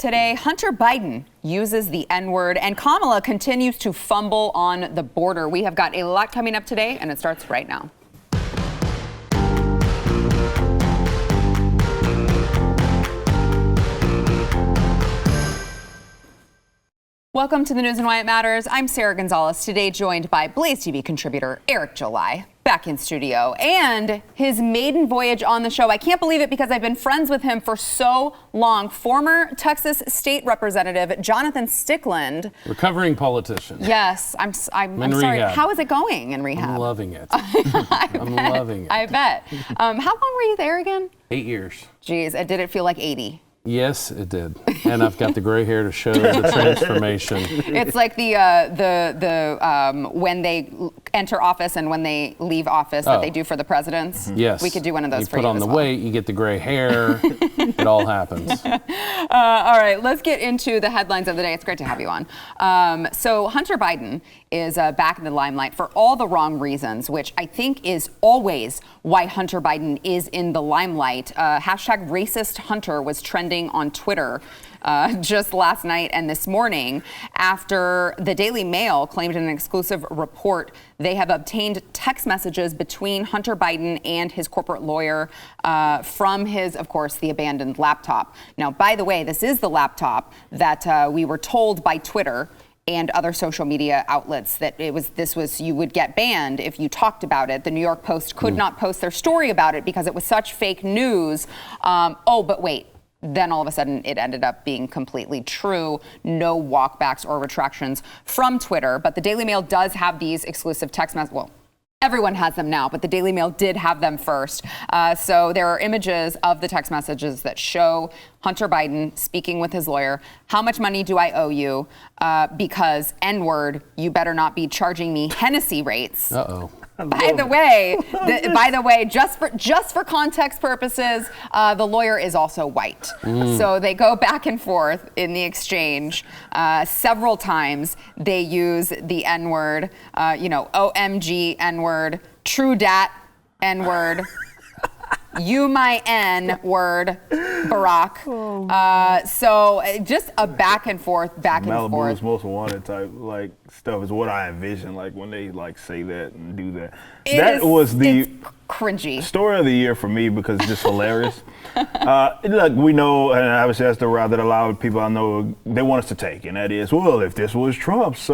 today. Hunter Biden uses the N-word, and Kamala continues to fumble on the border. We have got a lot coming up today, and it starts right now. Welcome to the news and why it matters. I'm Sarah Gonzalez, today joined by BlazeTV contributor Eric July, back in studio, and his maiden voyage on the show. I can't believe it because I've been friends with him for so long. Former Texas State Representative Jonathan Stickland. Recovering politician. Yes, I'm sorry. Rehab. How is it going in rehab? I'm loving it. I'm loving it. I bet. How long were you there again? 8 years. Geez, did it feel like 80? Yes, it did. And I've got the gray hair to show the transformation. It's like the when they enter office and when they leave office that they do for the presidents. Yes. We could do one of those for you. You put on the weight, you get the gray hair. It all happens. All right, let's get into the headlines of the day. It's great to have you on. So Hunter Biden is back in the limelight for all the wrong reasons, which I think is always why Hunter Biden is in the limelight. Hashtag racist Hunter was trending on Twitter just last night and this morning after the Daily Mail claimed in an exclusive report they have obtained text messages between Hunter Biden and his corporate lawyer from his, of course, the abandoned laptop. Now, by the way, this is the laptop that we were told by Twitter and other social media outlets that you would get banned if you talked about it. The New York Post could not post their story about it because it was such fake news. But wait. Then all of a sudden it ended up being completely true. No walkbacks or retractions from Twitter. But the Daily Mail does have these exclusive text messages. Well, everyone has them now, but the Daily Mail did have them first. So there are images of the text messages that show Hunter Biden speaking with his lawyer. How much money do I owe you? Because N-word, you better not be charging me Hennessy rates. Uh-oh. By the way, just for context purposes, the lawyer is also white. So they go back and forth in the exchange. Several times they use the N-word, OMG N-word, true dat N-word, you my N-word, Barack. So just a back and forth. Malibu's Most Wanted type stuff is what I envision, when they say that and do that. Was the cringy story of the year for me because it's just hilarious. Look, we know, and obviously that's the route that a lot of people I know they want us to take, and that is, well, if this was Trump's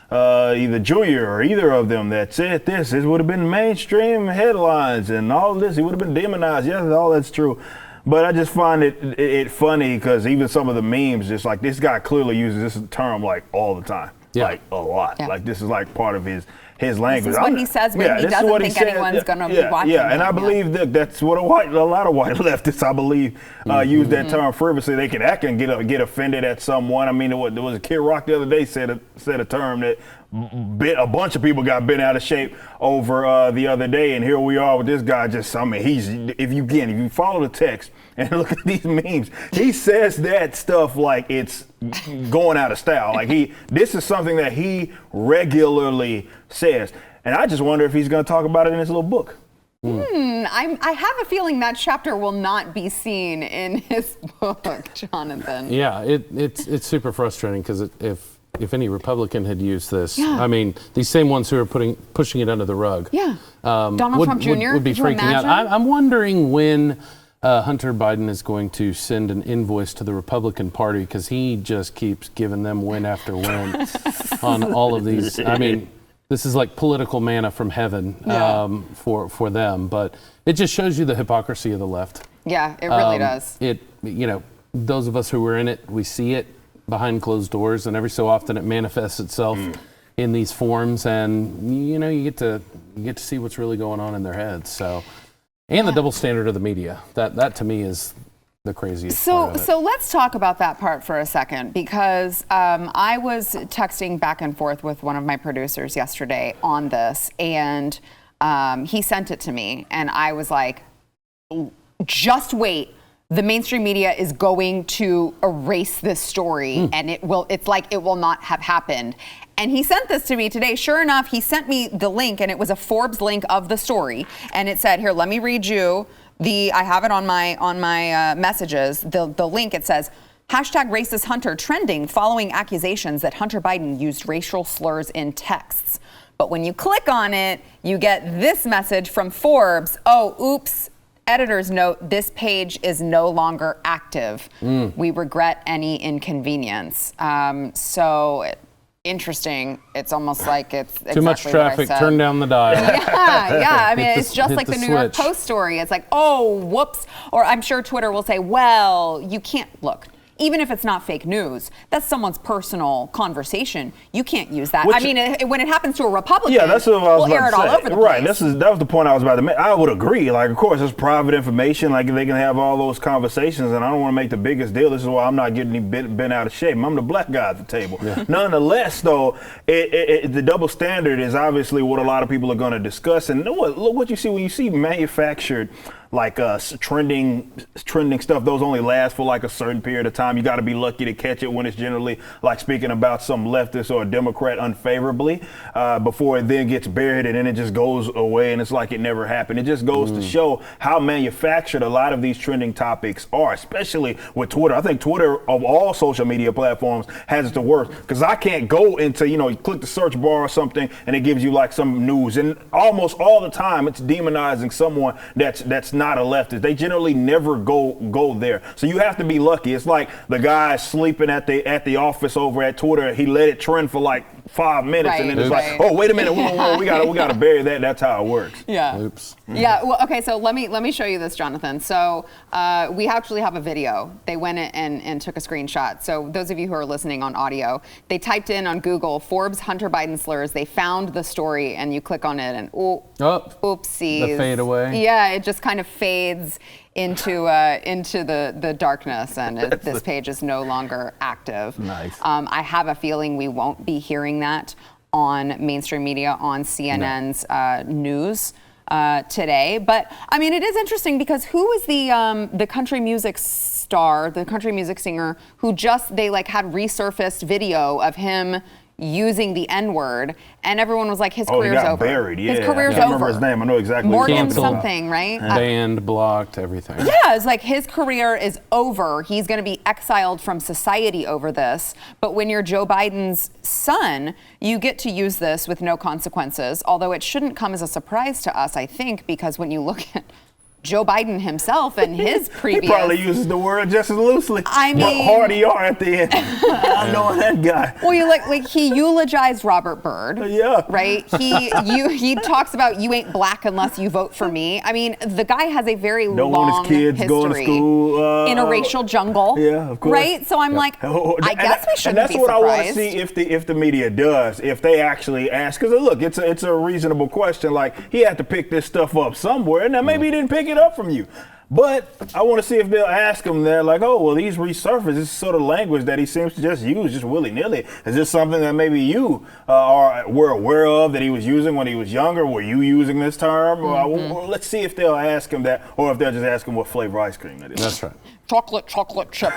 either Junior or either of them that said this would have been mainstream headlines and all this, he would have been demonized. Yes, all that's true. But I just find it funny because even some of the memes, just this guy clearly uses this term all the time, a lot. Yeah. This is part of his language. This is what he says when he doesn't think anyone's going to be watching. Yeah, and I believe that's what a lot of white leftists, I believe, use that term frivolously. They can act and get offended at someone. I mean, there was a Kid Rock the other day said a term that a bunch of people got bent out of shape over the other day, and here we are with this guy. If you follow the text and look at these memes, he says that stuff like it's going out of style. This is something that he regularly says, and I just wonder if he's going to talk about it in his little book. I have a feeling that chapter will not be seen in his book, Jonathan. Yeah, it's super frustrating because if any Republican had used this, I mean, these same ones who are pushing it under the rug, Donald Trump Jr. would be freaking out. I'm wondering when Hunter Biden is going to send an invoice to the Republican Party because he just keeps giving them win after win on all of these. I mean, this is like political manna from heaven for them, but it just shows you the hypocrisy of the left. Yeah, it really does. Those of us who were in it, we see it behind closed doors, and every so often it manifests itself in these forms, and you get to see what's really going on in their heads. So, and the double standard of the media, that to me is the craziest part of it. So let's talk about that part for a second, because I was texting back and forth with one of my producers yesterday on this, and he sent it to me, and I was like, just wait. The mainstream media is going to erase this story, and it will not have happened. And he sent this to me today. Sure enough, he sent me the link, and it was a Forbes link of the story. And it said, here, let me read you I have it on my messages. The link, it says, Hashtag racist Hunter trending following accusations that Hunter Biden used racial slurs in texts. But when you click on it, you get this message from Forbes. Oh, oops. Editor's note, this page is no longer active. We regret any inconvenience. So interesting. It's almost like it's exactly too much traffic. Turn down the dial. Yeah. I mean, it's just like the New York Post story. It's like, oh, whoops. Or I'm sure Twitter will say, well, you can't look. Even if it's not fake news, that's someone's personal conversation. You can't use that. I mean, when it happens to a Republican, that's what I was we'll air it all over the place. Right. That was the point I was about to make. I would agree. Like, of course, it's private information. Like, they can have all those conversations, and I don't want to make the biggest deal. This is why I'm not getting bent out of shape. I'm the black guy at the table. Yeah. Nonetheless, though, the double standard is obviously what a lot of people are going to discuss. And look what you see when you see manufactured like trending stuff. Those only last for like a certain period of time. You got to be lucky to catch it when it's generally like speaking about some leftist or a Democrat unfavorably before it then gets buried and then it just goes away and it's like it never happened. It just goes to show how manufactured a lot of these trending topics are, especially with Twitter. I think Twitter of all social media platforms has it the worst because I can't go into, you click the search bar or something and it gives you like some news, and almost all the time it's demonizing someone that's not a leftist. They generally never go there. So you have to be lucky. It's like the guy sleeping at the office over at Twitter. He let it trend for like 5 minutes, and then it's like, oh, wait a minute, whoa, we gotta bury that. That's how it works. Yeah. Oops. Yeah. Well, okay. So let me show you this, Jonathan. So we actually have a video. They went and took a screenshot. So those of you who are listening on audio, they typed in on Google Forbes Hunter Biden slurs. They found the story, and you click on it, and oopsies. The fade away. Yeah, it just kind of fades into the darkness, and this page is no longer active. Nice. I have a feeling we won't be hearing that on mainstream media, on CNN's news today. But I mean, it is interesting because who is the country music star, the country music singer who they had resurfaced video of him using the N-word, and everyone was like, his career's over. Buried, yeah. His career's over. I remember his name. I know exactly. Morgan something, right? Banned, blocked, everything. Yeah, it's like his career is over. He's going to be exiled from society over this. But when you're Joe Biden's son, you get to use this with no consequences, although it shouldn't come as a surprise to us, I think, because when you look at Joe Biden himself and his previous... He probably uses the word just as loosely. I mean... But hard ER at the end. I know that guy. Well, you like he eulogized Robert Byrd. Yeah. Right? He talks about you ain't black unless you vote for me. I mean, the guy has a very long want his kids history going to school, in a racial jungle. Yeah, of course. Right? So I'm like, I guess we shouldn't be surprised. And that's what I want to see if the media does, if they actually ask. Because look, it's a reasonable question. Like, he had to pick this stuff up somewhere. Now, maybe he didn't pick it up from you. But I want to see if they'll ask him there, like, oh, well, these resurface, this sort of language that he seems to just use just willy-nilly. Is this something that maybe you were aware of that he was using when he was younger? Were you using this term? Let's see if they'll ask him that, or if they'll just ask him what flavor ice cream that is. That's right. Chocolate chip.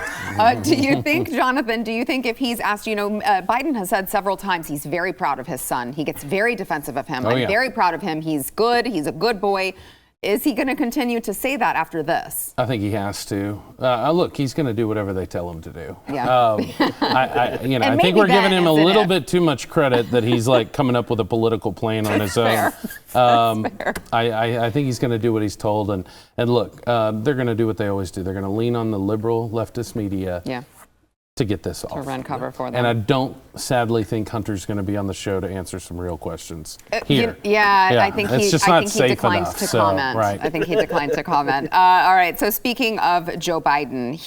Do you think, Jonathan, if he's asked, Biden has said several times he's very proud of his son. He gets very defensive of him. I'm very proud of him. He's good. He's a good boy. Is he going to continue to say that after this? I think he has to. Look, he's going to do whatever they tell him to do. Yeah. I think we're giving him a little bit too much credit that he's like coming up with a political plan on his own. I think he's going to do what he's told, and look, they're going to do what they always do. They're going to lean on the liberal leftist media. Yeah. To get this off. To run cover for them. And I don't sadly think Hunter's going to be on the show to answer some real questions here. I think he declined enough, to comment. Right. I think he declined to comment. All right. So speaking of Joe Biden,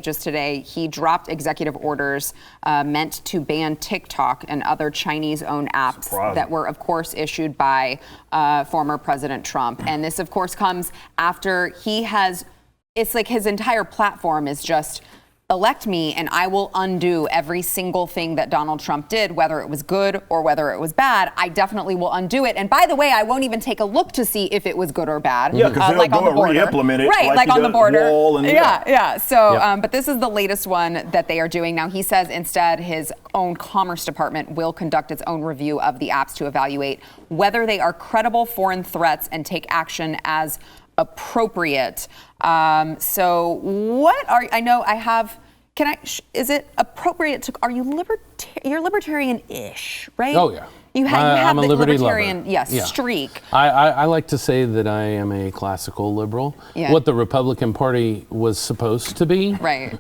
just today, he dropped executive orders meant to ban TikTok and other Chinese-owned apps that were, of course, issued by former President Trump. And this, of course, comes after it's like his entire platform is just, elect me and I will undo every single thing that Donald Trump did, whether it was good or whether it was bad. I definitely will undo it. And by the way, I won't even take a look to see if it was good or bad. Yeah, because they'll go and re-implement it. Right, like on the border. So, yep. But this is the latest one that they are doing. Now, he says instead his own Commerce Department will conduct its own review of the apps to evaluate whether they are credible foreign threats and take action as appropriate. I know I have is it appropriate to, are you you're libertarian-ish, right? Oh, yeah. You have I'm a the liberty libertarian lover. streak. I like to say that I am a classical liberal, what the Republican Party was supposed to be, right?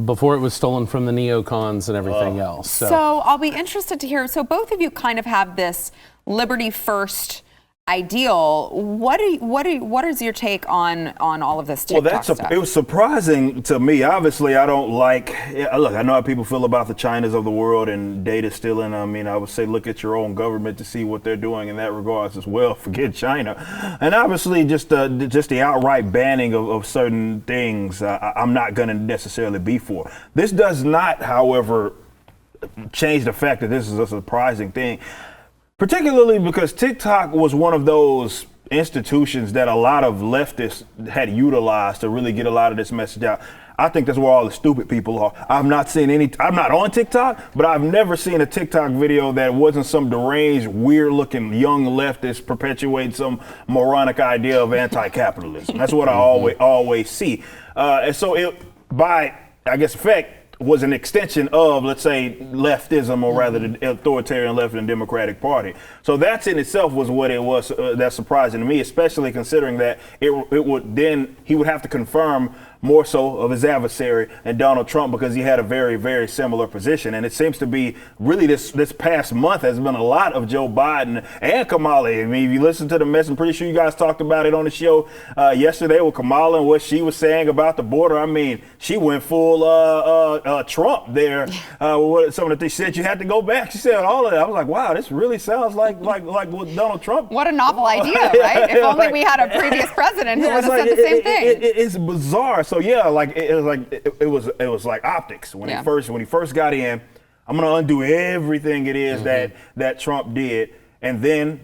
Before it was stolen from the neocons and everything else. So I'll be interested to hear. So both of you kind of have this liberty first ideal. What is your take on all of this TikTok stuff? It was surprising to me. Obviously, I don't like. Look, I know how people feel about the Chinas of the world and data stealing. I mean, I would say look at your own government to see what they're doing in that regards as well. Forget China, and obviously just the outright banning of certain things. I'm not going to necessarily be for. This does not, however, change the fact that this is a surprising thing. Particularly because TikTok was one of those institutions that a lot of leftists had utilized to really get a lot of this message out. I think that's where all the stupid people are. I'm not on TikTok, but I've never seen a TikTok video that wasn't some deranged, weird-looking young leftist perpetuating some moronic idea of anti-capitalism. That's what I always see. And so it, by, I guess, effect, was an extension of, let's say, leftism, or rather the authoritarian left and Democratic Party. So that's in itself was what it was. That's surprising to me, especially considering that he would have to confirm more so of his adversary and Donald Trump, because he had a very, very similar position. And it seems to be really this past month has been a lot of Joe Biden and Kamala. I mean, if you listen to the message, I'm pretty sure you guys talked about it on the show yesterday with Kamala and what she was saying about the border. I mean, she went full Trump there. Some of the things she said, you had to go back. She said all of that. I was like, wow, this really sounds like what Donald Trump. What a novel idea, right? If only we had a previous president who would have said the same thing. It's bizarre. So yeah, it was like optics when he first got in. I'm gonna undo everything it is that Trump did, and then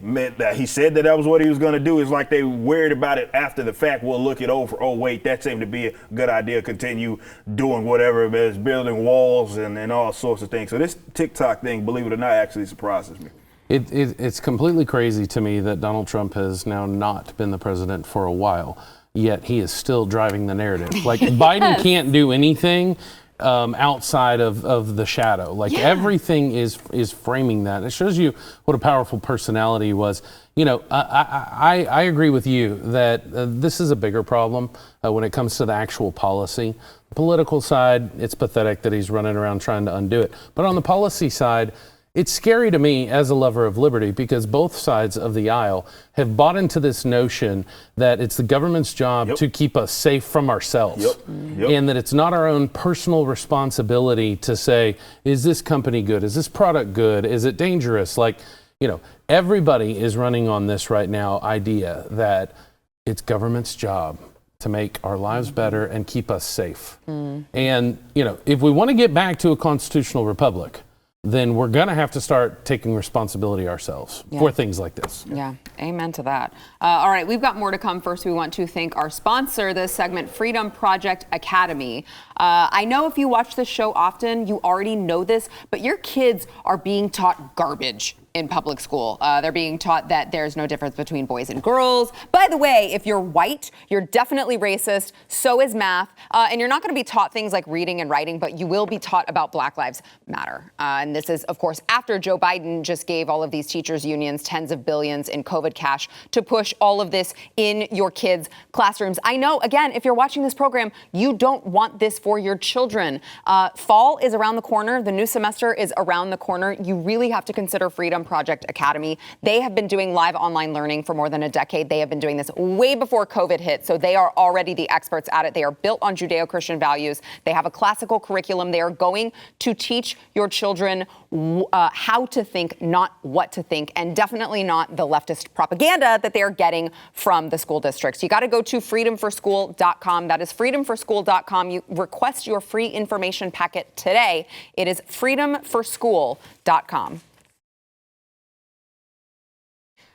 he said that was what he was gonna do. It's like they worried about it after the fact. We'll look it over. Oh wait, that seemed to be a good idea. Continue doing whatever it is, building walls and all sorts of things. So this TikTok thing, believe it or not, actually surprises me. It's completely crazy to me that Donald Trump has now not been the president for a while. Yet he is still driving the narrative. Like Biden can't do anything outside of the shadow. Like everything is framing that. It shows you what a powerful personality he was. You know, I agree with you that this is a bigger problem when it comes to the actual policy. The political side, it's pathetic that he's running around trying to undo it. But on the policy side, it's scary to me as a lover of liberty, because both sides of the aisle have bought into this notion that it's the government's job to keep us safe from ourselves, and that it's not our own personal responsibility to say, is this company good? Is this product good? Is it dangerous? Like, you know, everybody is running on this right now idea that it's government's job to make our lives better and keep us safe. And, you know, if we want to get back to a constitutional republic, then we're going to have to start taking responsibility ourselves for things like this. Yeah, amen to that. All right, we've got more to come. First, we want to thank our sponsor, this segment, Freedom Project Academy. I know if you watch this show often, you already know this, but your kids are being taught garbage in public school. They're being taught that there's no difference between boys and girls. By the way, if you're white, you're definitely racist. So is math. And you're not going to be taught things like reading and writing, but you will be taught about Black Lives Matter. And this is, of course, after Joe Biden just gave all of these teachers' unions tens of billions in COVID cash to push all of this in your kids' classrooms. I know, again, if you're watching this program, you don't want this for your children. Fall is around the corner. The new semester is around the corner. You really have to consider Freedom Project Academy. They have been doing live online learning for more than a decade. They have been doing this way before COVID hit, so they are already the experts at it. They are built on Judeo-Christian values. They have a classical curriculum. They are going to teach your children how to think, not what to think, and definitely not the leftist propaganda that they are getting from the school districts. You got to go to freedomforschool.com. That is freedomforschool.com. You request your free information packet today. It is freedomforschool.com.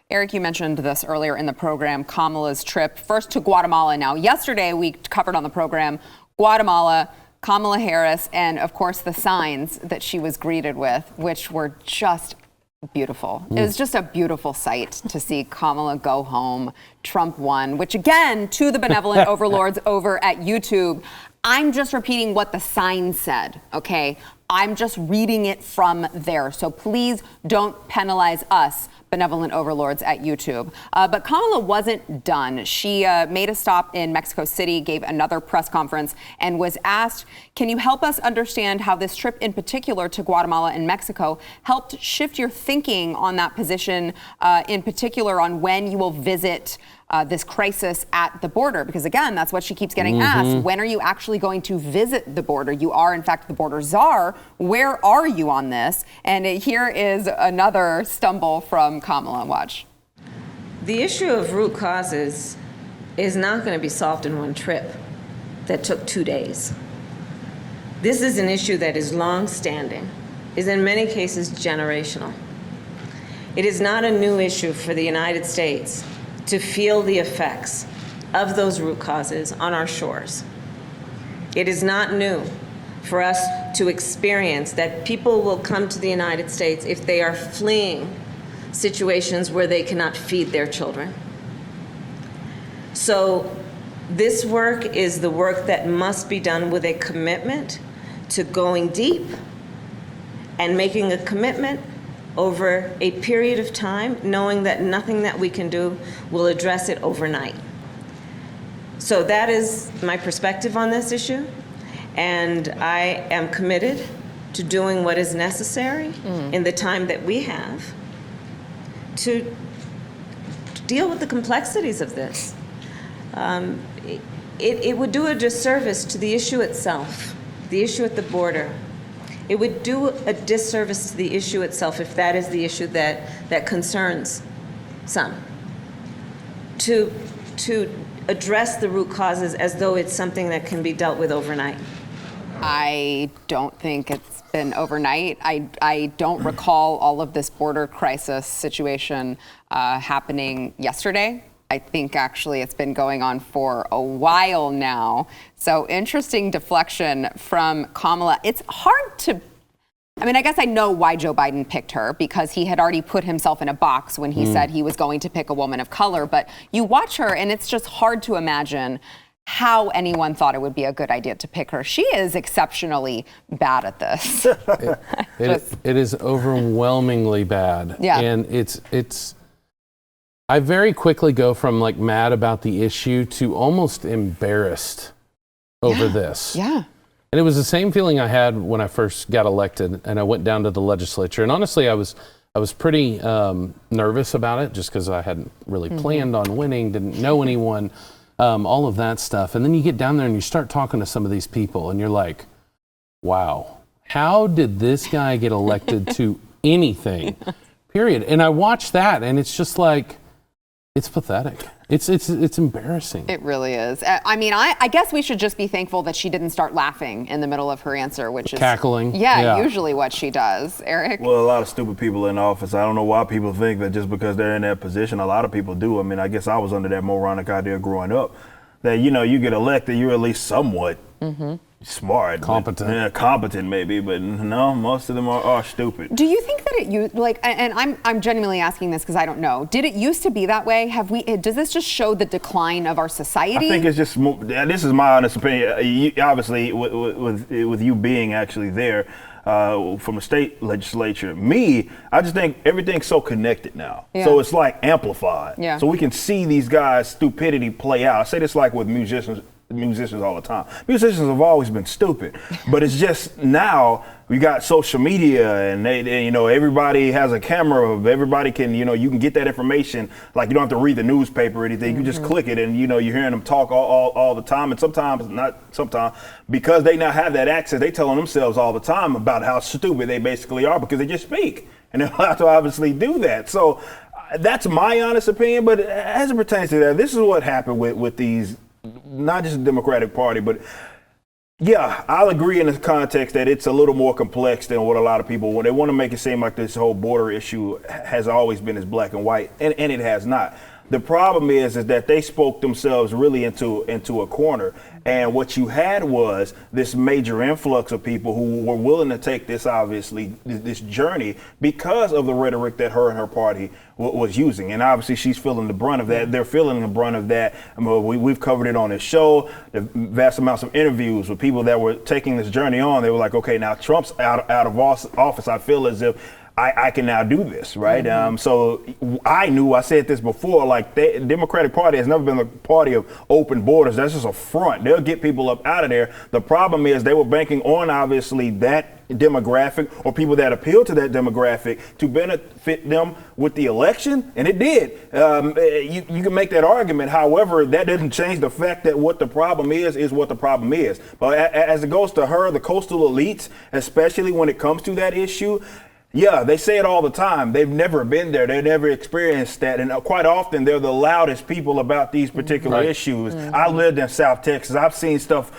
Eric, you mentioned this earlier in the program, Kamala's trip first to Guatemala. Now, yesterday we covered on the program Guatemala, Kamala Harris, and of course the signs that she was greeted with, which were just beautiful. It was just a beautiful sight to see Kamala go home. Trump won, which again, to the benevolent overlords over at YouTube, I'm just repeating what the sign said, okay? I'm just reading it from there. So please don't penalize us, benevolent overlords at YouTube. But Kamala wasn't done. She made a stop in Mexico City, gave another press conference, and was asked, can you help us understand how this trip in particular to Guatemala and Mexico helped shift your thinking on that position, in particular on when you will visit this crisis at the border? Because again, that's what she keeps getting asked. When are you actually going to visit the border? You are, in fact, the border czar. Where are you on this? And here is another stumble from Kamala. Watch. The issue of root causes is not going to be solved in one trip that took 2 days. This is an issue that is long-standing, is in many cases generational. It is not a new issue for the United States to feel the effects of those root causes on our shores. It is not new for us to experience that people will come to the United States if they are fleeing situations where they cannot feed their children. So this work is the work that must be done with a commitment to going deep and making a commitment over a period of time, knowing that nothing that we can do will address it overnight. So that is my perspective on this issue, and I am committed to doing what is necessary in the time that we have to deal with the complexities of this. It would do a disservice to the issue itself, the issue at the border. It would do a disservice to the issue itself if that is the issue that concerns some. To address the root causes as though it's something that can be dealt with overnight. I don't think it's been overnight. I don't recall all of this border crisis situation happening yesterday. I think actually it's been going on for a while now. So interesting deflection from Kamala. It's hard to, I mean, I guess I know why Joe Biden picked her, because he had already put himself in a box when he said he was going to pick a woman of color. But you watch her and it's just hard to imagine how anyone thought it would be a good idea to pick her. She is exceptionally bad at this. It is overwhelmingly bad. Yeah. And it's I very quickly go from like mad about the issue to almost embarrassed over this. Yeah. And it was the same feeling I had when I first got elected and I went down to the legislature. And honestly, I was pretty nervous about it just because I hadn't really planned on winning, didn't know anyone, all of that stuff. And then you get down there and you start talking to some of these people and you're like, wow, how did this guy get elected to anything, period? And I watched that and it's just like, it's pathetic. It's embarrassing. It really is. I mean, I guess we should just be thankful that she didn't start laughing in the middle of her answer, which is cackling. Yeah, usually what she does. Eric? Well, a lot of stupid people in office. I don't know why people think that just because they're in that position. A lot of people do. I mean, I guess I was under that moronic idea growing up that, you know, you get elected, you're at least somewhat smart. Competent. Competent maybe, but no, most of them are stupid. Do you think that it used, like, and I'm genuinely asking this because I don't know. Did it used to be that way? Does this just show the decline of our society? I think it's just, this is my honest opinion. Obviously, with you being actually there from the state legislature, I just think everything's so connected now. Yeah. So it's like amplified. Yeah. So we can see these guys' stupidity play out. I say this like with musicians all the time. Musicians have always been stupid, but it's just now we got social media and they you know, everybody has a camera. Everybody can, you know, you can get that information. Like you don't have to read the newspaper or anything. You just click it and, you know, you're hearing them talk all the time. And because they now have that access, they telling themselves all the time about how stupid they basically are because they just speak and they have to obviously do that. So that's my honest opinion. But as it pertains to that, this is what happened with these. Not just the Democratic Party, but yeah, I'll agree in the context that it's a little more complex than what a lot of people want. They want to make it seem like this whole border issue has always been as black and white, and it has not. The problem is that they spoke themselves really into a corner. And what you had was this major influx of people who were willing to take this journey because of the rhetoric that her and her party was using. And obviously she's feeling the brunt of that. They're feeling the brunt of that. I mean, we've covered it on this show, the vast amounts of interviews with people that were taking this journey on. They were like, okay, now Trump's out of office. I feel as if I can now do this, right? So I said this before, like the Democratic Party has never been a party of open borders. That's just a front. They'll get people up out of there. The problem is they were banking on obviously that demographic or people that appeal to that demographic to benefit them with the election, and it did. You can make that argument. However, that doesn't change the fact that what the problem is what the problem is. But as it goes to her, the coastal elites, especially when it comes to that issue, yeah, they say it all the time. They've never been there. They've never experienced that. And quite often, they're the loudest people about these particular issues. I lived in South Texas. I've seen stuff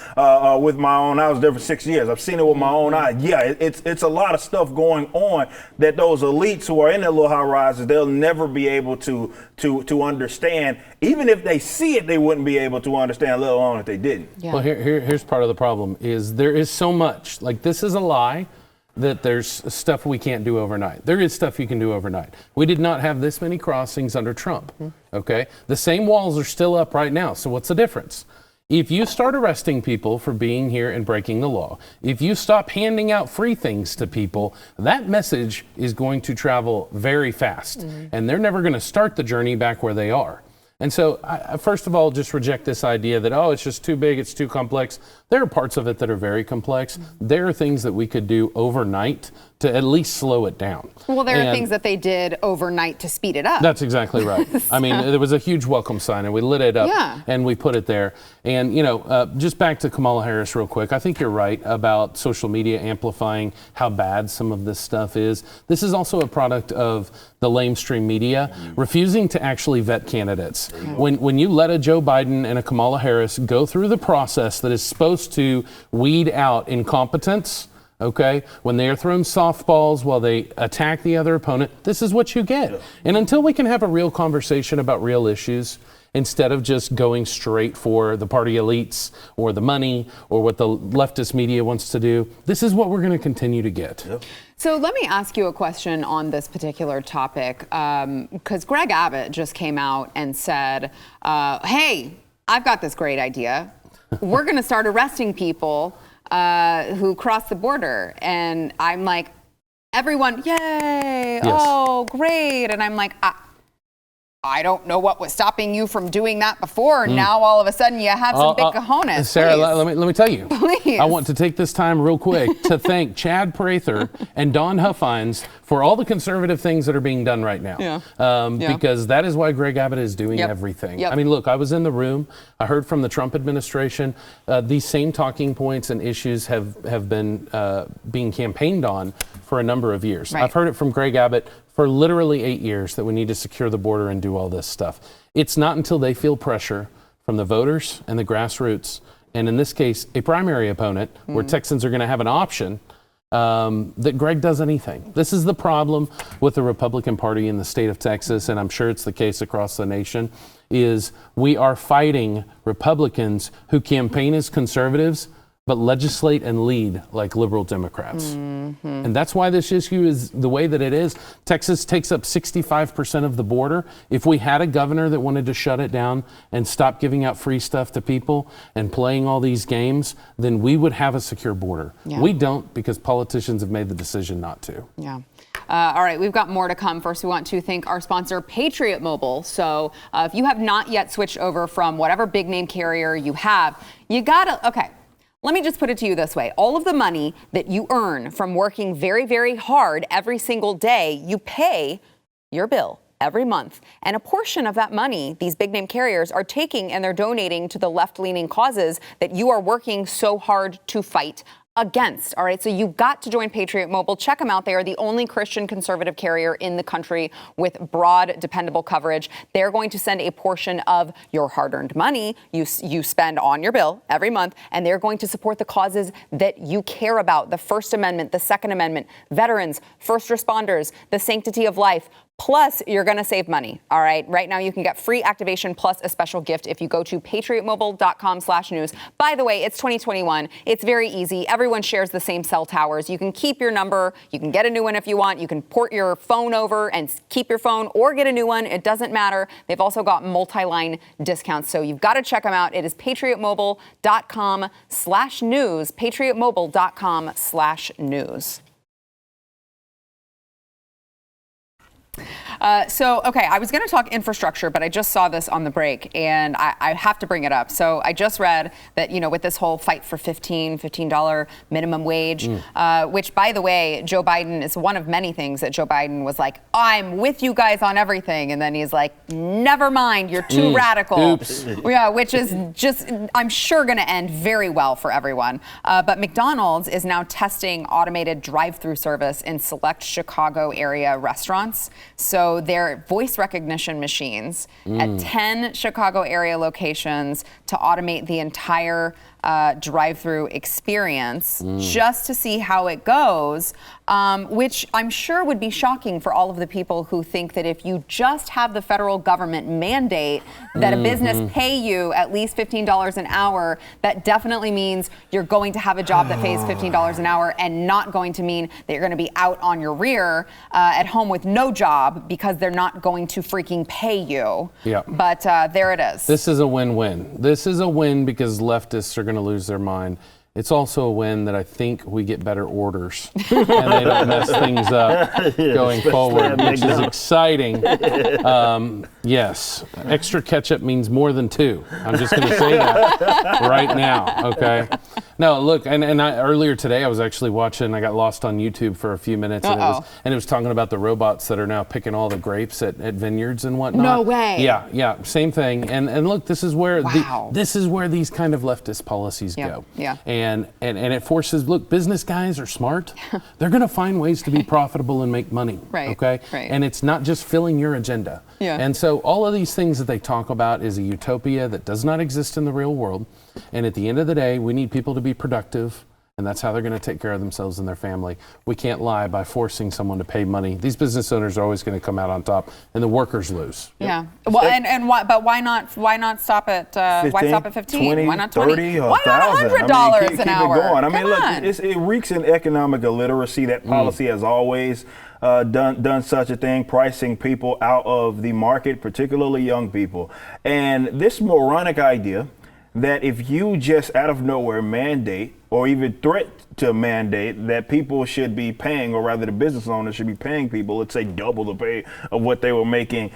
with my own. I was there for 6 years. I've seen it with my own eyes. Yeah, it's a lot of stuff going on that those elites who are in their little high rises, they'll never be able to understand. Even if they see it, they wouldn't be able to understand, let alone if they didn't. Yeah. Well, here's part of the problem is there is so much. Like, this is a lie that there's stuff we can't do overnight. There is stuff you can do overnight. We did not have this many crossings under Trump, okay? The same walls are still up right now, so what's the difference? If you start arresting people for being here and breaking the law, if you stop handing out free things to people, that message is going to travel very fast, and they're never gonna start the journey back where they are. And so, I first of all, just reject this idea that, oh, it's just too big, it's too complex. There are parts of it that are very complex. There are things that we could do overnight to at least slow it down. Well, there are things that they did overnight to speed it up. That's exactly right. I mean, there was a huge welcome sign, and we lit it up, and we put it there. And, just back to Kamala Harris real quick, I think you're right about social media amplifying how bad some of this stuff is. This is also a product of the lamestream media refusing to actually vet candidates. When you let a Joe Biden and a Kamala Harris go through the process that is supposed to weed out incompetence, okay, when they are thrown softballs while they attack the other opponent, this is what you get. And until we can have a real conversation about real issues, instead of just going straight for the party elites or the money or what the leftist media wants to do, this is what we're going to continue to get. So let me ask you a question on this particular topic, because Greg Abbott just came out and said, hey, I've got this great idea. We're going to start arresting people who cross the border. And I'm like, everyone, yay, oh, great. And I'm like, I don't know what was stopping you from doing that before. Now all of a sudden you have some big cojones. Sarah, let me tell you. Please. I want to take this time real quick to thank Chad Prather and Dawn Huffines for all the conservative things that are being done right now. Because that is why Greg Abbott is doing everything. I mean, look, I was in the room. I heard from the Trump administration. These same talking points and issues have been being campaigned on for a number of years. I've heard it from Greg Abbott for literally 8 years that we need to secure the border and do all this stuff. It's not until they feel pressure from the voters and the grassroots, and in this case, a primary opponent, where Texans are going to have an option, that Greg does anything. This is the problem with the Republican Party in the state of Texas, and I'm sure it's the case across the nation, is we are fighting Republicans who campaign as conservatives but legislate and lead like liberal Democrats. And that's why this issue is the way that it is. Texas takes up 65% of the border. If we had a governor that wanted to shut it down and stop giving out free stuff to people and playing all these games, then we would have a secure border. We don't, because politicians have made the decision not to. All right, we've got more to come. First, we want to thank our sponsor, Patriot Mobile. So if you have not yet switched over from whatever big name carrier you have, you gotta, okay. Let me just put it to you this way. All of the money that you earn from working very, very hard every single day, you pay your bill every month. And a portion of that money, these big name carriers are taking and they're donating to the left-leaning causes that you are working so hard to fight against. All right, so you've got to join Patriot Mobile. Check them out. They are the only Christian conservative carrier in the country with broad, dependable coverage. They're going to send a portion of your hard-earned money you spend on your bill every month, and they're going to support the causes that you care about. The First Amendment, the Second Amendment, veterans, first responders, the sanctity of life, Plus, you're going to save money, all right? Right now, you can get free activation plus a special gift if you go to patriotmobile.com/news. By the way, it's 2021. It's very easy. Everyone shares the same cell towers. You can keep your number. You can get a new one if you want. You can port your phone over and keep your phone or get a new one. It doesn't matter. They've also got multi-line discounts, so you've got to check them out. It is patriotmobile.com/news, patriotmobile.com/news. Okay, I was going to talk infrastructure, but I just saw this on the break, and I have to bring it up. So I just read that, with this whole fight for $15 minimum wage, which, by the way, Joe Biden is one of many things that Joe Biden was like, I'm with you guys on everything. And then he's like, never mind, you're too radical. Oops. Yeah, which is just, I'm sure, going to end very well for everyone. But McDonald's is now testing automated drive-through service in select Chicago area restaurants. So their voice recognition machines at 10 Chicago area locations to automate the entire drive-through experience just to see how it goes, which I'm sure would be shocking for all of the people who think that if you just have the federal government mandate that a business pay you at least $15 an hour, that definitely means you're going to have a job that pays $15 an hour and not going to mean that you're going to be out on your rear at home with no job because they're not going to freaking pay you. Yeah. But there it is. This is a win-win. This is a win because leftists are going to lose their mind. It's also a win that I think we get better orders and they don't mess things up going forward, which is exciting. Yes, extra ketchup means more than two. I'm just going to say that right now, okay? No, look, and earlier today I was actually watching, I got lost on YouTube for a few minutes, and it was talking about the robots that are now picking all the grapes at vineyards and whatnot. No way. Yeah, same thing. And look, this is where this is where these kind of leftist policies go. Yeah. And it forces, look, business guys are smart. They're going to find ways to be profitable and make money. Right. Okay. Right. And it's not just filling your agenda. Yeah. And so all of these things that they talk about is a utopia that does not exist in the real world. And at the end of the day, we need people to be productive. And that's how they're going to take care of themselves and their family. We can't lie by forcing someone to pay money. These business owners are always going to come out on top, and the workers lose. Yeah. Well, and why? But why not? Why not stop at? 15, why stop at 15? 20, why not 20? 30, or why not $100 an hour? Keep it going. I mean, Come on. look, it reeks in economic illiteracy. That policy has always done such a thing, pricing people out of the market, particularly young people. And this moronic idea that if you just out of nowhere mandate or even threat to mandate that people should be paying, or rather the business owners should be paying people, let's say double the pay of what they were making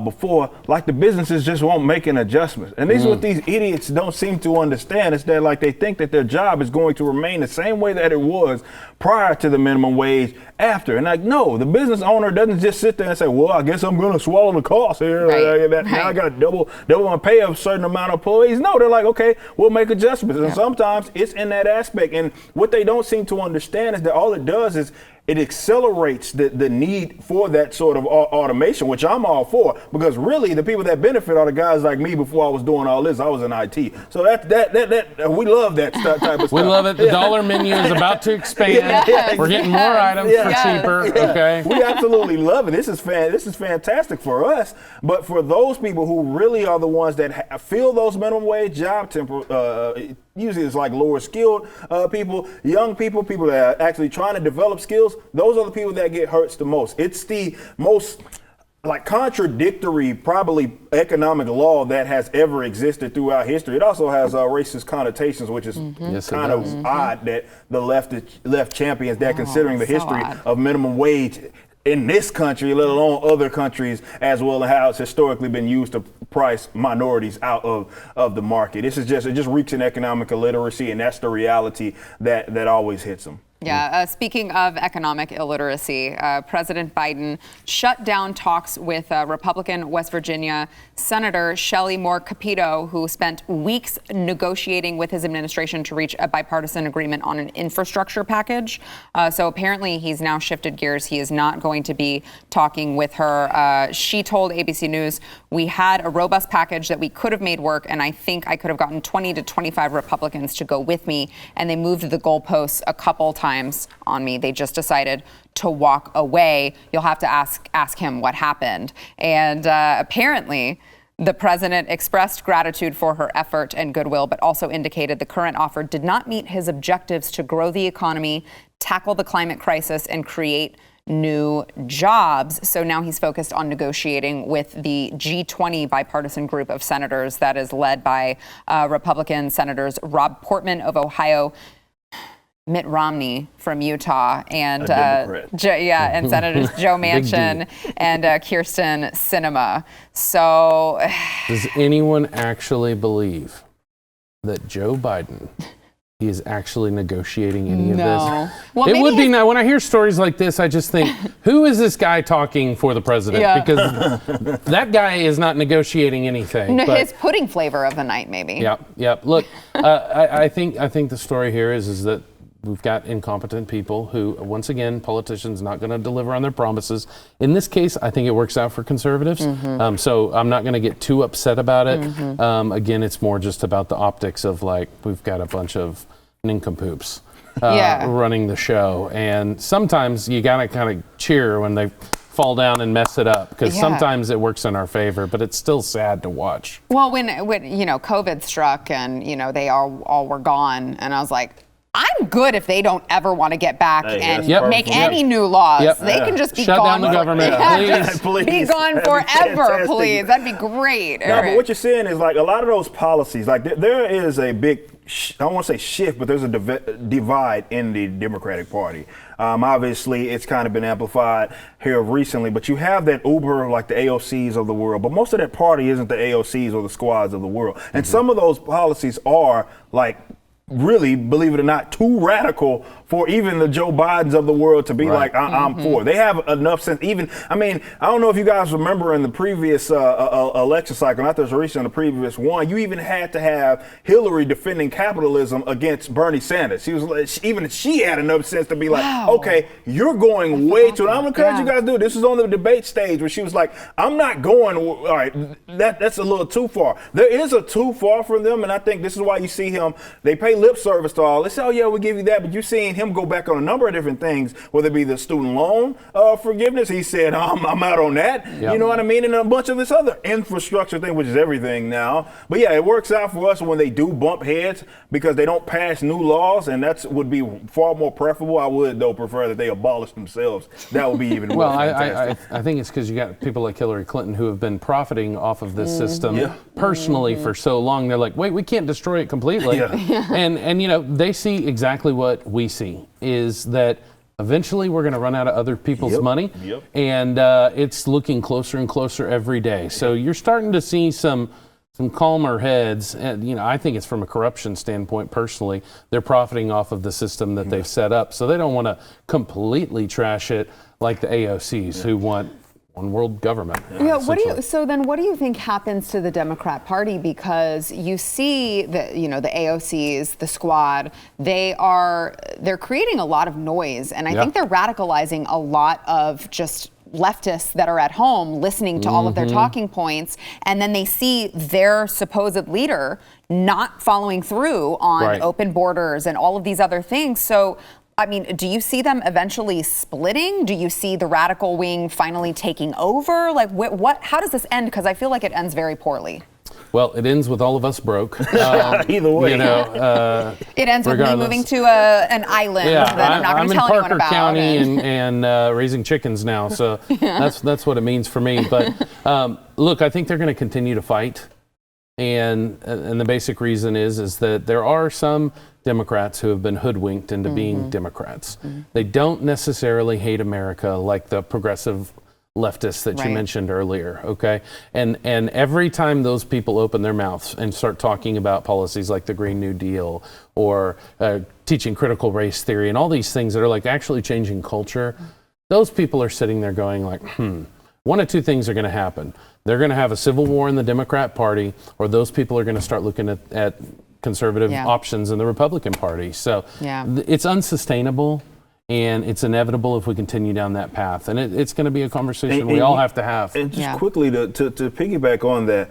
before, like the businesses just won't make an adjustment. And this is what these idiots don't seem to understand, is that like they think that their job is going to remain the same way that it was prior to the minimum wage after. And like, no, the business owner doesn't just sit there and say, well, I guess I'm going to swallow the cost here. Right. Now I got double my pay of a certain amount of employees. No, they're like, okay, we'll make adjustments. And sometimes it's in that aspect. And what they don't seem to understand is that all it does is it accelerates the need for that sort of automation, which I'm all for, because really the people that benefit are the guys like me. Before I was doing all this, I was in IT. So that we love that type of stuff. We love it. The dollar menu is about to expand. We're getting more items for cheaper. Okay. We absolutely love it. This is fantastic for us. But for those people who really are the ones that feel those minimum wage job usually it's like lower skilled people, young people, people that are actually trying to develop skills. Those are the people that get hurt the most. It's the most like contradictory, probably economic law that has ever existed throughout history. It also has racist connotations, which is kind of odd that the left champions that, considering the history of minimum wage in this country, let alone other countries as well, and how it's historically been used to price minorities out of the market. It just reeks in economic illiteracy, and that's the reality that always hits them. Yeah, speaking of economic illiteracy, President Biden shut down talks with Republican West Virginia Senator Shelley Moore Capito, who spent weeks negotiating with his administration to reach a bipartisan agreement on an infrastructure package. So apparently he's now shifted gears. He is not going to be talking with her. She told ABC News, we had a robust package that we could have made work, and I think I could have gotten 20 to 25 Republicans to go with me, and they moved the goalposts a couple times times on me. They just decided to walk away. You'll have to ask him what happened. And apparently, the president expressed gratitude for her effort and goodwill, but also indicated the current offer did not meet his objectives to grow the economy, tackle the climate crisis, and create new jobs. So now he's focused on negotiating with the G20 bipartisan group of senators that is led by Republican Senators Rob Portman of Ohio, Mitt Romney from Utah, and and Senators Joe Manchin and Kirsten Sinema. So, does anyone actually believe that Joe Biden is actually negotiating any of this? Well, it would be now. When I hear stories like this, I just think, who is this guy talking for the president? Yeah. Because that guy is not negotiating anything. No, his pudding flavor of the night, maybe. Yep. Look, I think the story here is that we've got incompetent people who, once again, politicians not going to deliver on their promises. In this case, I think it works out for conservatives. So I'm not going to get too upset about it. Again, it's more just about the optics of, like, we've got a bunch of nincompoops running the show. And sometimes you got to kind of cheer when they fall down and mess it up, because sometimes it works in our favor, but it's still sad to watch. Well, when COVID struck and, they all were gone, and I was like, I'm good if they don't ever want to get back and make any new laws. They can just be Shut gone. down the government, please. Be gone forever, please. That'd be great. No, but what you're saying is, like, a lot of those policies, like there is a big, I don't want to say shift, but there's a divide in the Democratic Party. Obviously, it's kind of been amplified here recently, but you have that Uber, like the AOCs of the world, but most of that party isn't the AOCs or the squads of the world. And some of those policies are, like, really, believe it or not, too radical for even the Joe Bidens of the world to be like, I'm for. They have enough sense. I don't know if you guys remember in the previous election cycle, not this recent, the previous one, you even had to have Hillary defending capitalism against Bernie Sanders. She had enough sense to be like, okay, you're going way too. I'm encouraging you guys to do it. This was on the debate stage where she was like, I'm not going, all right, that's a little too far. There is a too far from them, and I think this is why you see him, they pay lip service to all. They say, oh yeah, we'll give you that, but you're seeing him go back on a number of different things, whether it be the student loan forgiveness. He said, I'm out on that. Yep. You know what I mean? And a bunch of this other infrastructure thing, which is everything now. But yeah, it works out for us when they do bump heads because they don't pass new laws, and that would be far more preferable. I would, though, prefer that they abolish themselves. That would be even more fantastic. I think it's because you got people like Hillary Clinton who have been profiting off of this system personally for so long. They're like, wait, we can't destroy it completely. And they see exactly what we see, is that eventually we're going to run out of other people's money, and it's looking closer and closer every day. So you're starting to see some calmer heads, and I think it's from a corruption standpoint. Personally, they're profiting off of the system that they've set up, so they don't want to completely trash it like the AOCs who want one world government. What do you think happens to the Democrat Party? Because you see the AOCs, the squad, they're creating a lot of noise, and I think they're radicalizing a lot of just leftists that are at home listening to all of their talking points, and then they see their supposed leader not following through on open borders and all of these other things. So I mean, do you see them eventually splitting? Do you see the radical wing finally taking over? Like, how does this end? Because I feel like it ends very poorly. Well, it ends with all of us broke. Either way. It ends with me moving to an island that I'm not going to tell anyone about. I'm in Parker County and raising chickens now, so that's what it means for me. But look, I think they're going to continue to fight. And the basic reason is that there are some Democrats who have been hoodwinked into being Democrats. They don't necessarily hate America like the progressive leftists that you mentioned earlier, okay? And every time those people open their mouths and start talking about policies like the Green New Deal or teaching critical race theory and all these things that are like actually changing culture, those people are sitting there going like, one of two things are going to happen. They're going to have a civil war in the Democrat Party, or those people are going to start looking at conservative options in the Republican Party. So it's unsustainable, and it's inevitable if we continue down that path. And it's going to be a conversation we all have to have. And just quickly to piggyback on that,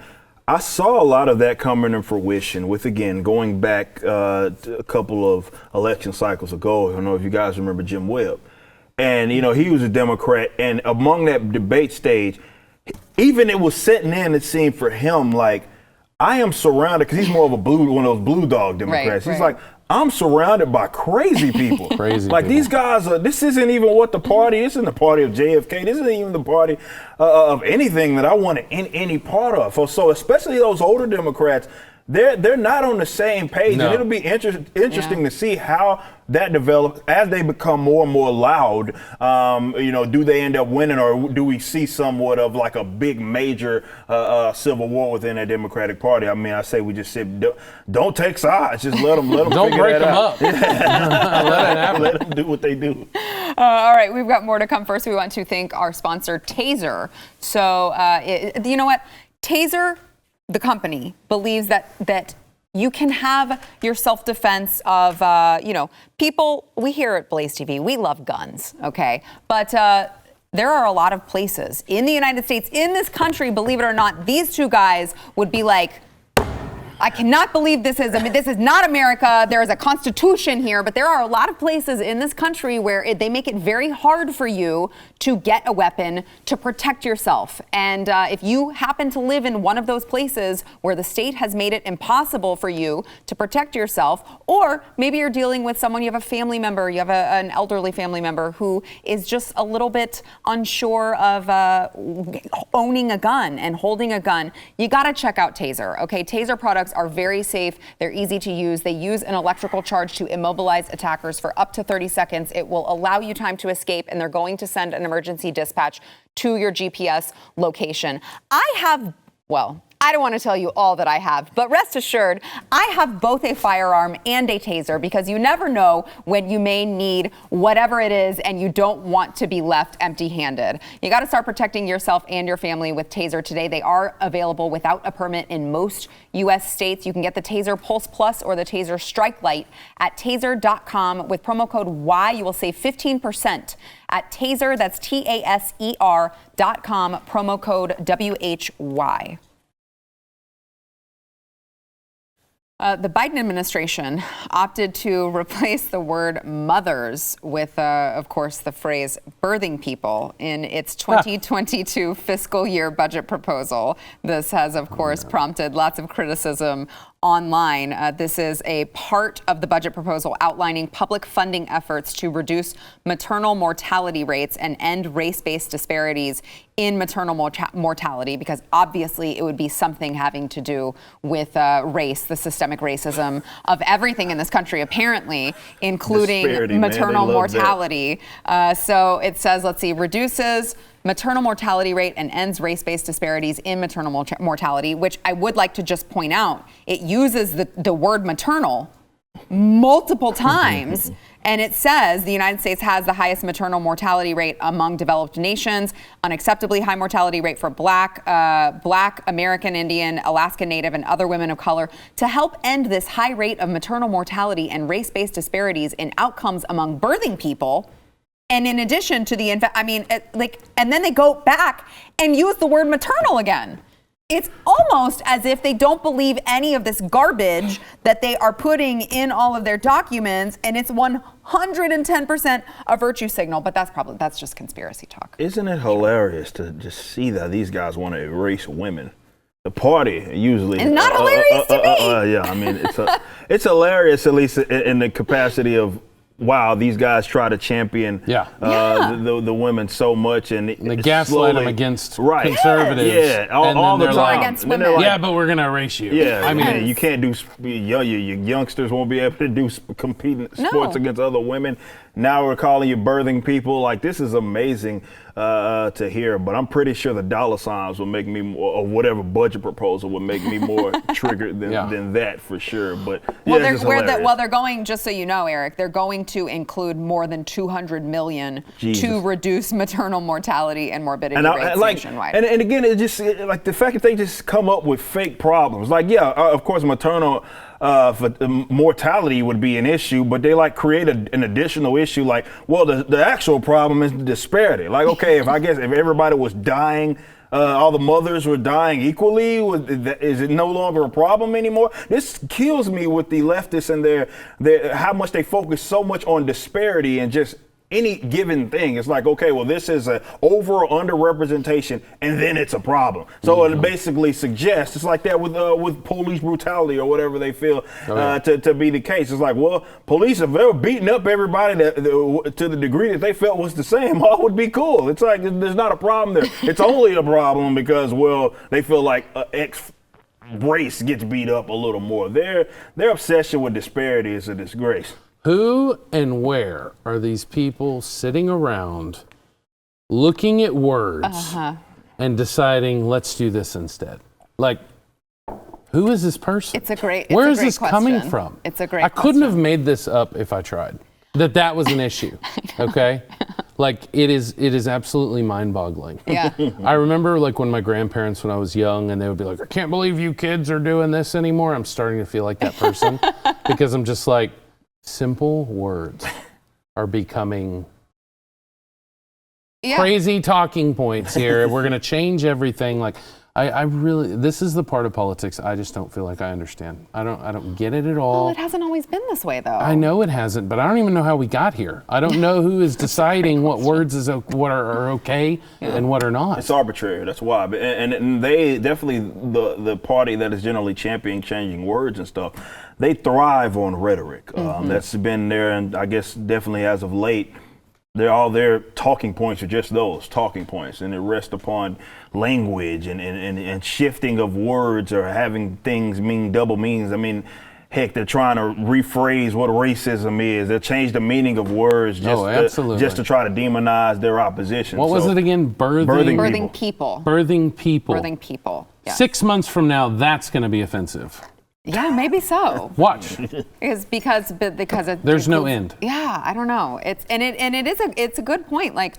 I saw a lot of that coming to fruition with, again, going back to a couple of election cycles ago. I don't know if you guys remember Jim Webb. And, he was a Democrat. And among that debate stage, even it was setting in, it seemed for him like, I am surrounded, because he's more of one of those blue dog Democrats. He's like, I'm surrounded by crazy people. These guys this isn't even what the party, this isn't the party of JFK. This isn't even the party of anything that I want any part of. So especially those older Democrats, they're not on the same page. And it'll be interesting to see how that develops as they become more and more loud. Do they end up winning, or do we see somewhat of like a big major civil war within that Democratic Party? I mean, I say we just sit, don't take sides, just let them don't figure break that them out. up. Let it happen. Let them do what they do. All right, we've got more to come. First, we want to thank our sponsor, Taser. So, you know what? Taser, the company, believes that you can have your self-defense of, people, we here at BlazeTV, we love guns, okay? But there are a lot of places in the United States, in this country, believe it or not, these two guys would be like, I cannot believe this is not America. There is a constitution here, but there are a lot of places in this country where they make it very hard for you to get a weapon to protect yourself. And if you happen to live in one of those places where the state has made it impossible for you to protect yourself, or maybe you're dealing with someone, you have a family member, you have an elderly family member who is just a little bit unsure of owning a gun and holding a gun, you got to check out Taser. Okay, Taser products are very safe. They're easy to use. They use an electrical charge to immobilize attackers for up to 30 seconds. It will allow you time to escape, and they're going to send an emergency dispatch to your GPS location. I don't want to tell you all that I have, but rest assured, I have both a firearm and a taser, because you never know when you may need whatever it is and you don't want to be left empty-handed. You got to start protecting yourself and your family with Taser today. They are available without a permit in most U.S. states. You can get the Taser Pulse Plus or the Taser Strike Light at taser.com. With promo code Y, you will save 15% at Taser. That's TASER.com, promo code WHY. The Biden administration opted to replace the word mothers with, of course, the phrase birthing people in its 2022 fiscal year budget proposal. This has, of course, prompted lots of criticism online. This is a part of the budget proposal outlining public funding efforts to reduce maternal mortality rates and end race-based disparities in maternal mortality, because obviously it would be something having to do with race, the systemic racism of everything in this country, apparently, including maternal mortality. So it says, let's see, reduces maternal mortality rate and ends race-based disparities in maternal mortality, which I would like to just point out. It uses the word maternal multiple times. And it says the United States has the highest maternal mortality rate among developed nations, unacceptably high mortality rate for Black, American Indian, Alaska Native, and other women of color. To help end this high rate of maternal mortality and race-based disparities in outcomes among birthing people, and in addition to the, and then they go back and use the word maternal again. It's almost as if they don't believe any of this garbage that they are putting in all of their documents, and it's 110% a virtue signal, but that's just conspiracy talk. Isn't it hilarious to just see that these guys want to erase women? The party usually. It's not hilarious to me. Yeah, I mean, it's hilarious, at least in the capacity of, wow, these guys try to champion the women so much, and they gaslight them against conservatives. Yeah, all the time. Against women. Yeah, but we're going to erase you. Yeah, I mean, you can't do, your youngsters won't be able to do competing sports against other women. Now we're calling you birthing people. Like, this is amazing to hear, but I'm pretty sure the dollar signs will make me more, or whatever budget proposal will make me more triggered than that for sure. But they're going, just so you know, Eric, they're going to include more than $200 million to reduce maternal mortality and morbidity rates nationwide. And again, it just like the fact that they just come up with fake problems. Like, of course, maternal mortality would be an issue, but they create an additional issue. Like, well, the actual problem is the disparity. Like, okay, if everybody was dying all the mothers were dying equally? Is it no longer a problem anymore? This kills me with the leftists and their how much they focus so much on disparity and just any given thing. It's like, okay, well, this is a over or under representation, and then it's a problem. So it basically suggests it's like that with police brutality or whatever they feel to be the case. It's like, well, police if they were beating up everybody to the degree that they felt was the same, all would be cool. It's like there's not a problem there. It's only a problem because, well, they feel like X race gets beat up a little more. Their obsession with disparity is a disgrace. Who and where are these people sitting around looking at words and deciding, let's do this instead? Like, who is this person? Where is this coming from? It's a great I couldn't have made this up if I tried. That was an issue. Okay? Like, it is absolutely mind-boggling. Yeah. I remember, like, when my grandparents, when I was young, and they would be like, I can't believe you kids are doing this anymore. I'm starting to feel like that person because I'm just like, simple words are becoming crazy talking points here. We're going to change everything. Like, I really, this is the part of politics I just don't feel like I understand. I don't get it at all. Well, it hasn't always been this way, though. I know it hasn't, but I don't even know how we got here. I don't know who is deciding what words what are okay and what are not. It's arbitrary. That's why. And they definitely, the party that is generally championing changing words and stuff, they thrive on rhetoric. That's been there, and I guess definitely as of late, all their talking points are just those talking points, and it rests upon language and shifting of words or having things mean double meanings. I mean, heck, they're trying to rephrase what racism is. They change the meaning of words just to try to demonize their opposition. What was it again? Birthing people. Birthing people. Birthing people. Yes. 6 months from now, that's going to be offensive. Yeah, maybe so. Watch. because there's no end. Yeah, I don't know. It's a good point. Like,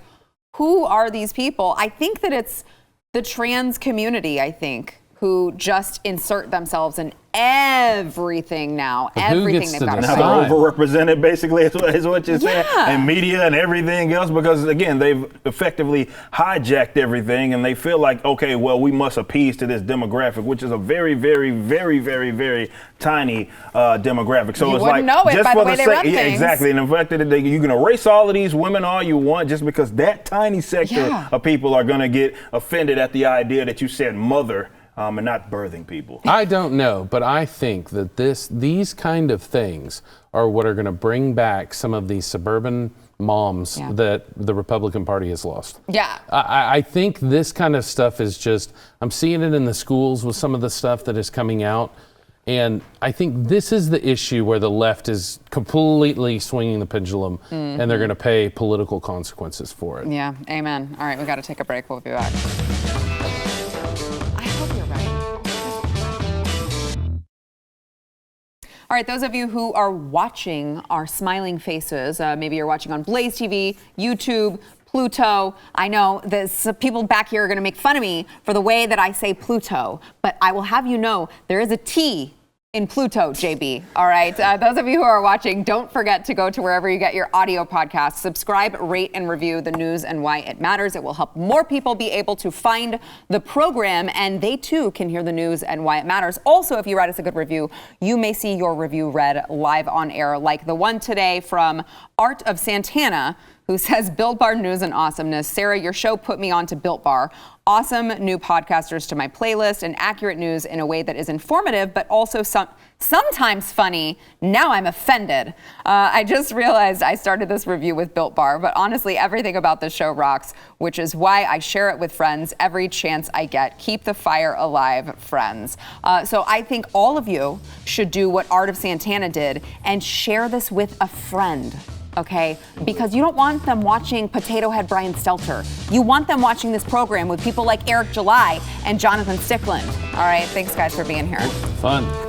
who are these people? I think that it's the trans community, I think, who just insert themselves in everything now. Everything they've got to say. Now they're overrepresented, basically, is what you're saying. And media and everything else, because, again, they've effectively hijacked everything, and they feel like, okay, well, we must appease to this demographic, which is a very, very, very, very, very tiny demographic. So it's like, know it just by the way they run things. Exactly. And the fact that you can erase all of these women all you want just because that tiny sector of people are going to get offended at the idea that you said mother. And not birthing people. I don't know, but I think that these kind of things are what are going to bring back some of these suburban moms that the Republican Party has lost. Yeah. I think this kind of stuff is just, I'm seeing it in the schools with some of the stuff that is coming out. And I think this is the issue where the left is completely swinging the pendulum and they're going to pay political consequences for it. Yeah, amen. All right, we got to take a break. We'll be back. All right, those of you who are watching our smiling faces, maybe you're watching on BlazeTV, YouTube, Pluto. I know there's people back here are going to make fun of me for the way that I say Pluto, but I will have you know there is a T in Pluto, JB. All right, those of you who are watching, don't forget to go to wherever you get your audio podcasts. Subscribe, rate, and review the news and why it matters. It will help more people be able to find the program, and they too can hear the news and why it matters. Also, if you write us a good review, you may see your review read live on air, like the one today from Art of Santana, who says, Built Bar news and awesomeness. Sarah, your show put me on to Built Bar. Awesome new podcasters to my playlist and accurate news in a way that is informative, but also sometimes funny. Now I'm offended. I just realized I started this review with Built Bar, but honestly, everything about this show rocks, which is why I share it with friends every chance I get. Keep the fire alive, friends. So I think all of you should do what Art of Santana did and share this with a friend. Okay, because you don't want them watching Potato Head Brian Stelter. You want them watching this program with people like Eric July and Jonathan Stickland. All right, thanks guys for being here. Fun.